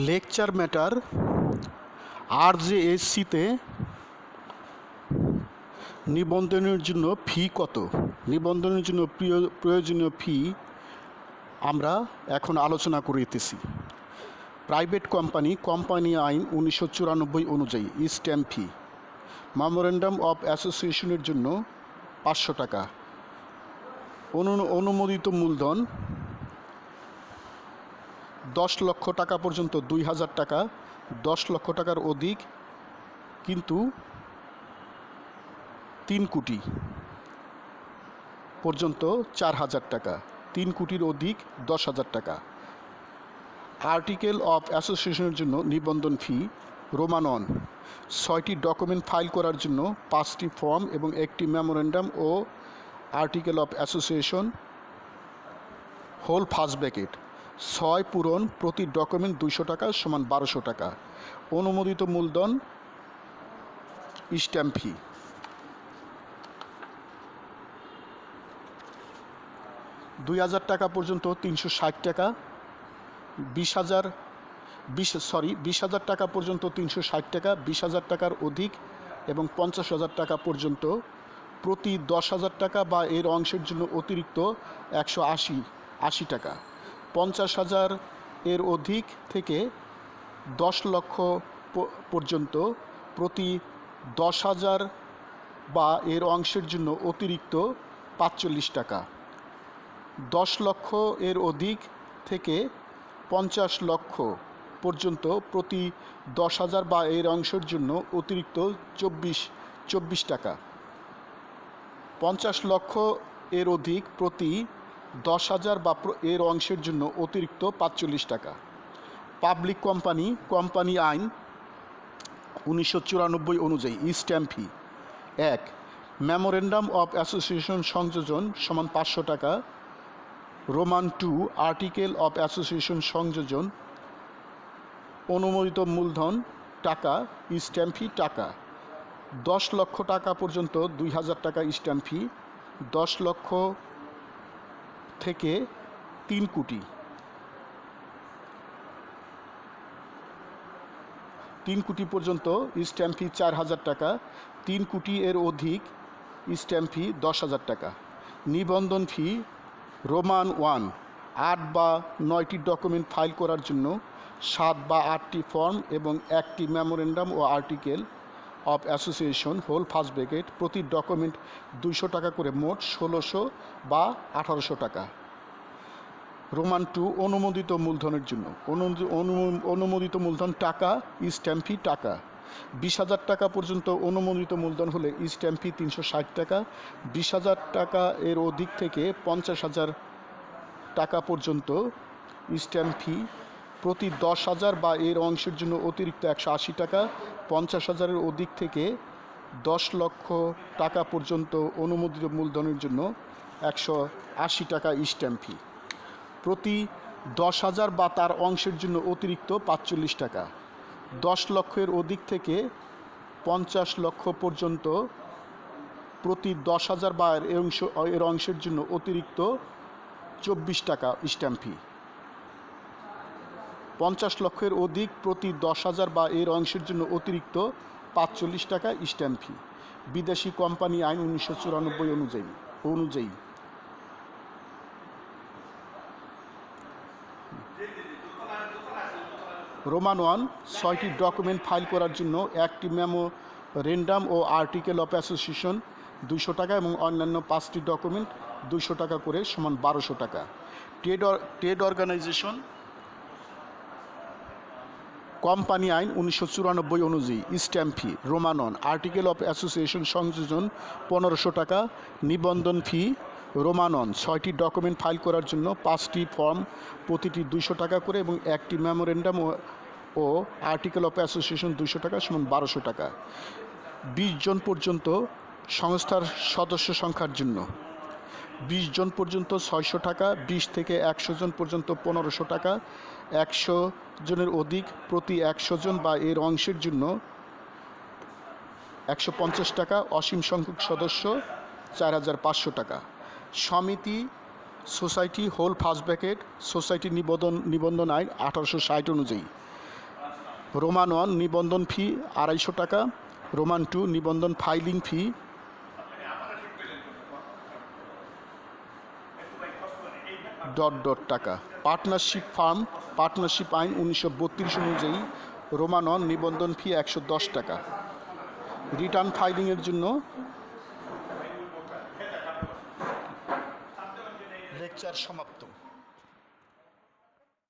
Lecture matter RJSC-তে নিবন্ধনের জন্য ফি কত? নিবন্ধনের জন্য প্রয়োজনীয় ফি আমরা এখন আলোচনা করিতেছি। প্রাইভেট কোম্পানি আইন 1994 অনুযায়ী স্ট্যাম্প ফি, মেমোরেন্ডাম অফ অ্যাসোসিয়েশনের জন্য 500 টাকা, অনুমোদিত মূলধন 10 লক্ষ টাকা পর্যন্ত 2000 টাকা, 10 লক্ষ টাকার অধিক কিন্তু 3 কোটি পর্যন্ত 4000 টাকা, 3 কোটির অধিক 10,000 টাকা। আর্টিকেল অফ অ্যাসোসিয়েশনের জন্য নিবন্ধন ফি রোমান 1, 6টি ডকুমেন্ট ফাইল করার জন্য 5টি ফর্ম এবং একটি মেমোরেন্ডাম ও article of association whole first bracket 6 পূরণ প্রতি ডকুমেন্ট 200 টাকা সমান 1200 টাকা। অনুমোদিত মূলধন স্ট্যাম্প ফি 2000 টাকা পর্যন্ত 360 টাকা, 20,000 টাকা পর্যন্ত 360 টাকা, 20,000 টাকার অধিক এবং 50,000 টাকা পর্যন্ত প্রতি 10,000 টাকা বা এর অংশের জন্য অতিরিক্ত 180 টাকা। 50,000 এর অধিক থেকে 10 লক্ষ পর্যন্ত প্রতি 10,000 বা এর অংশের জন্য অতিরিক্ত 45 টাকা। 10 লক্ষ এর অধিক থেকে 50 লক্ষ পর্যন্ত প্রতি 10,000 বা এর অংশের জন্য অতিরিক্ত 24 টাকা। 50 লক্ষ এর অধিক প্রতি 10,000 বা এর অংশের জন্য অতিরিক্ত 45 টাকা। পাবলিক কোম্পানি আইন 1994 অনুযায়ী stamp fee 1, memorandum of association সংযোজন সমান 500 টাকা, রোমান 2 আর্টিকেল অফ অ্যাসোসিয়েশন সংযোজন, অনুমোদিত মূলধন টাকা, স্ট্যাম্প ফি টাকা। 10 লক্ষ টাকা পর্যন্ত 2000 টাকা স্ট্যাম্প ফি, 10 লক্ষ থেকে 3 কোটি, 3 কোটি পর্যন্ত স্ট্যাম্প ফি 4000 টাকা, 3 কোটি এর অধিক স্ট্যাম্প ফি 10,000 টাকা। নিবন্ধন ফি রোমান 1, 8 বা 9টি ডকুমেন্ট ফাইল করার জন্য 7 বা 8টি ফর্ম এবং একটি মেমোরেন্ডাম ও article of association whole first bracket প্রতি ডকুমেন্ট 200 টাকা করে মোট 1600 বা 1800 টাকা। রোমান 2 অনুমোদিত মূলধনের জন্য অনুমোদিত মূলধন টাকা, স্ট্যাম্প ফি টাকা। 20,000 টাকা পর্যন্ত অনুমোদিত মূলধন হলে স্ট্যাম্প ফি 360 টাকা, 20,000 টাকা এর অধিক থেকে 50,000 টাকা পর্যন্ত স্ট্যাম্প ফি প্রতি 10,000 বা এর অংশের জন্য অতিরিক্ত 180 টাকা, 50,000 এর অধিক থেকে 10 লক্ষ টাকা পর্যন্ত অনুমোদিত মূলধনের জন্য 180 টাকা স্ট্যাম্প ফি, প্রতি 10,000 বা তার অংশের জন্য অতিরিক্ত 45 টাকা। 10 লক্ষের অধিক থেকে 50 লক্ষ পর্যন্ত প্রতি 10,000 বা এর অংশের জন্য অতিরিক্ত 24 টাকা স্ট্যাম্প ফি। 50 লক্ষের অধিক প্রতি 10,000 বা এর অংশের জন্য অতিরিক্ত 45 টাকা স্ট্যাম্প ফি। বিদেশি কোম্পানি আইন 1994 অনুযায়ী রোমান 1, 6টি ডকুমেন্ট ফাইল করার জন্য একটি মেমোরেন্ডাম ও আর্টিকেল অফ অ্যাসোসিয়েশন 200 টাকা এবং অন্যান্য 5টি ডকুমেন্ট 200 টাকা করে সমান 1200 টাকা। ট্রেড অর্গানাইজেশন কোম্পানি আইন 1994 অনুযায়ী stamp fee Roman 1, article of association সংযোজন 1500 টাকা। নিবন্ধন ফি রোমান 1, 6টি ডকুমেন্ট ফাইল করার জন্য 5টি ফর্ম প্রতিটি 200 টাকা করে এবং একটি মেমোরেন্ডাম ও আর্টিকেল অফ অ্যাসোসিয়েশন 200 টাকা সমান 1200 টাকা। 20 জন পর্যন্ত সংস্থার সদস্য সংখ্যার জন্য 20 জন পর্যন্ত 600 টাকা, 20 থেকে 100 জন পর্যন্ত 1500 টাকা, 100 জনের অধিক প্রতি 100 জন বা এর অংশের জন্য 150 টাকা, অসীম সংখ্যক সদস্য 4,500 টাকা। সমিতি society whole first bracket society নিবন্ধন আইন 1860 অনুযায়ী রোমান 1 নিবন্ধন ফি 250 টাকা, রোমান 2 নিবন্ধন ফাইলিং ফি টাকা। পার্টনারশিপ ফার্ম পার্টনারশিপ আইন 1932 অনুযায়ী রোমান 1 নিবন্ধন ফি 110 টাকা। রিটার্ন ফাইলিংয়ের জন্য লেকচার সমাপ্ত।